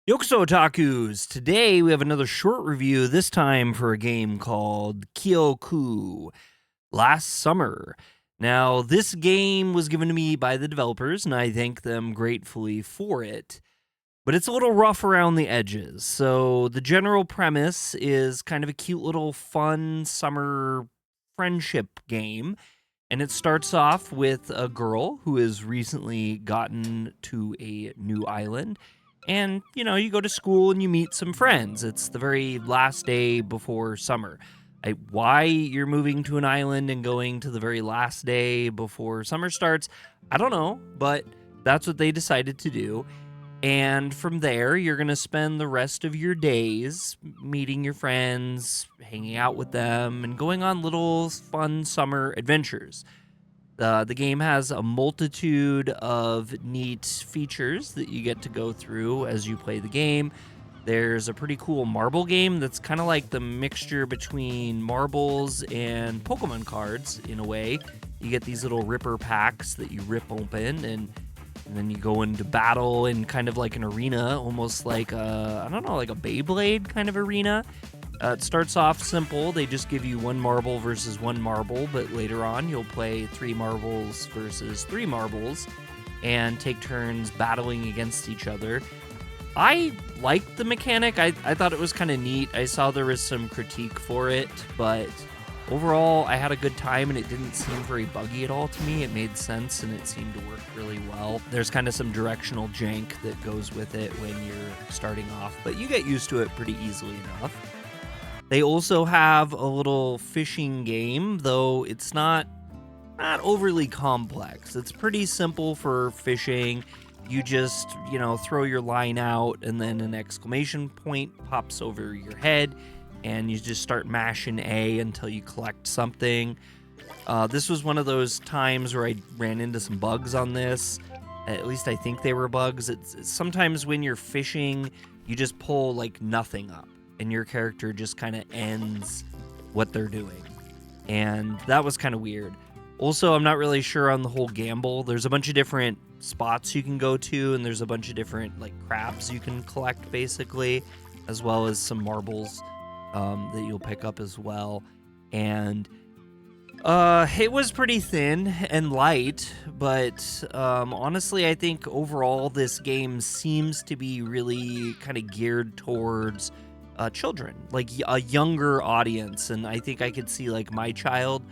Yokuso Otakus! Today we have another short review, this time for a game called Kyoku Last Summer. Now, this game was given to me by the developers, and I thank them gratefully for it. But it's a little rough around the edges. So, the general premise is kind of a cute little fun summer friendship game. And it starts off with a girl who has recently gotten to a new island. And, you go to school and you meet some friends. It's the very last day before summer. Why you're moving to an island and going to the very last day before summer starts, I don't know, but that's what they decided to do. And from there, you're going to spend the rest of your days meeting your friends, hanging out with them, and going on little fun summer adventures. The game has a multitude of neat features that you get to go through as you play the game. There's a pretty cool marble game that's kind of like the mixture between marbles and Pokemon cards in a way. You get these little ripper packs that you rip open, and then you go into battle in kind of like an arena, almost like like a Beyblade kind of arena. It starts off simple. They just give you one marble versus one marble, but later on you'll play 3 marbles versus 3 marbles and take turns battling against each other. I liked the mechanic. I thought it was kind of neat. I saw there was some critique for it, but overall I had a good time and it didn't seem very buggy at all to me. It made sense and it seemed to work really well. There's kind of some directional jank that goes with it when you're starting off, but you get used to it pretty easily enough. They also have a little fishing game, though it's not overly complex. It's pretty simple for fishing. You just, throw your line out and then an exclamation point pops over your head and you just start mashing A until you collect something. This was one of those times where I ran into some bugs on this. At least I think they were bugs. It's sometimes when you're fishing, you just pull like nothing up and your character just kind of ends what they're doing. And that was kind of weird. Also, I'm not really sure on the whole gamble. There's a bunch of different spots you can go to, and there's a bunch of different like crabs you can collect basically, as well as some marbles that you'll pick up as well. And it was pretty thin and light, but honestly, I think overall this game seems to be really kind of geared towards children, like a younger audience. And I think I could see like my child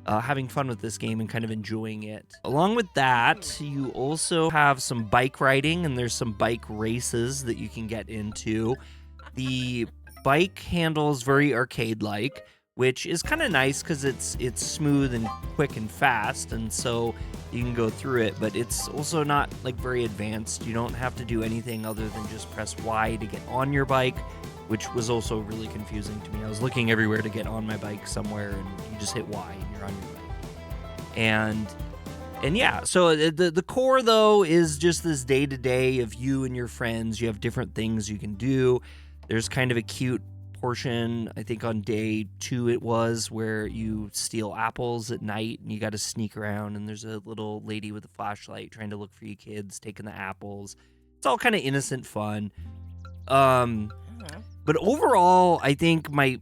having fun with this game and kind of enjoying it. Along with that, you also have some bike riding and there's some bike races that you can get into. The bike handles very arcade-like, which is kind of nice because it's smooth and quick and fast, and so you can go through it, but it's also not like very advanced. You don't have to do anything other than just press Y to get on your bike, which was also really confusing to me. I was looking everywhere to get on my bike somewhere, and you just hit Y and you're on your bike. And yeah, so the core though is just this day-to-day of you and your friends. You have different things you can do. There's kind of a cute portion, I think on day 2 it was, where you steal apples at night and you got to sneak around, and there's a little lady with a flashlight trying to look for you kids taking the apples. It's all kind of innocent fun. But overall, I think my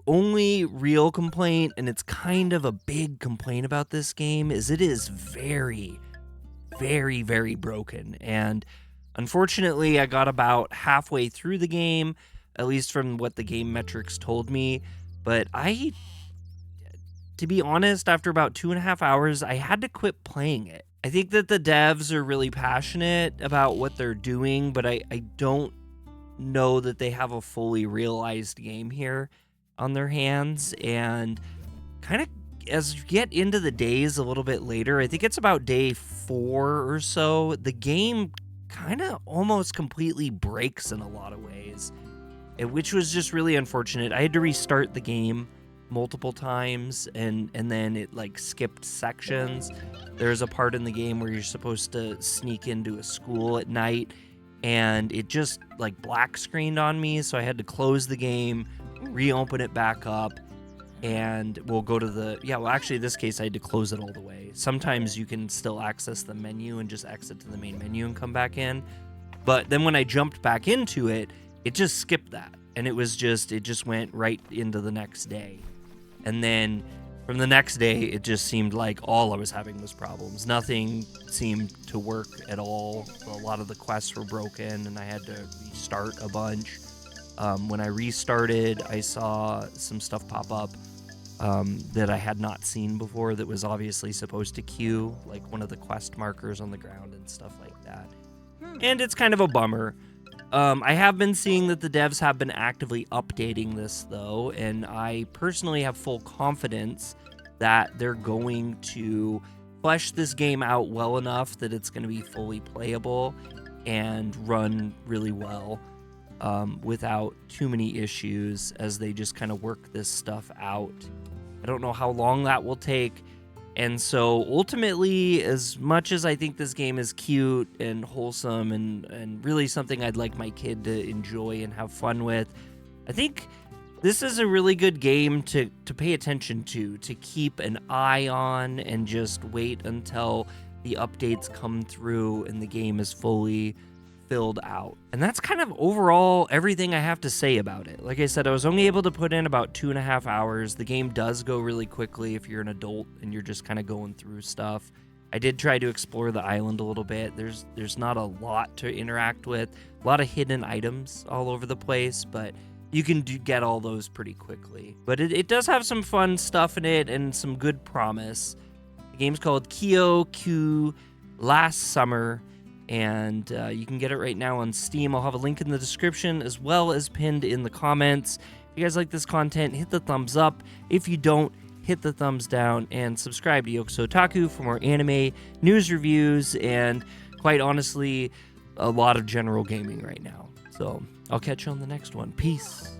only real complaint, and it's kind of a big complaint about this game, is it is very, very, very broken. And unfortunately, I got about halfway through the game, at least from what the game metrics told me. But to be honest, after about 2.5 hours, I had to quit playing it. I think that the devs are really passionate about what they're doing, but I don't know that they have a fully realized game here on their hands. And kind of as you get into the days a little bit later, I think it's about day 4 or so, the game kind of almost completely breaks in a lot of ways, which was just really unfortunate. I had to restart the game multiple times, and then it like skipped sections. There's a part in the game where you're supposed to sneak into a school at night, and it just like black screened on me, so I had to close the game, reopen it back up, and we'll go to actually in this case I had to close it all the way. Sometimes you can still access the menu and just exit to the main menu and come back in, But then when I jumped back into it, it just skipped that. And it just went right into the next day. And then from the next day, it just seemed like all I was having was problems. Nothing seemed to work at all. A lot of the quests were broken, and I had to restart a bunch. When I restarted, I saw some stuff pop up that I had not seen before that was obviously supposed to queue, like one of the quest markers on the ground and stuff like that. And it's kind of a bummer. I have been seeing that the devs have been actively updating this, though, and I personally have full confidence that they're going to flesh this game out well enough that it's going to be fully playable and run really well without too many issues as they just kind of work this stuff out. I don't know how long that will take. And so ultimately, as much as I think this game is cute and wholesome and really something I'd like my kid to enjoy and have fun with, I think this is a really good game to pay attention to keep an eye on and just wait until the updates come through and the game is fully filled out. And that's kind of overall everything I have to say about it. Like I said, I was only able to put in about 2.5 hours. The game does go really quickly if you're an adult and you're just kind of going through stuff. I did try to explore the island a little bit. There's not a lot to interact with. A lot of hidden items all over the place, but you can get all those pretty quickly. But it does have some fun stuff in it and some good promise. The game's called Kyoku Last Summer, and you can get it right now on Steam. I'll have a link in the description as well as pinned in the comments. If you guys like this content, hit the thumbs up. If you don't, hit the thumbs down, and subscribe to Kyoku Otaku for more anime news reviews and, quite honestly, a lot of general gaming right now. So I'll catch you on the next one. Peace.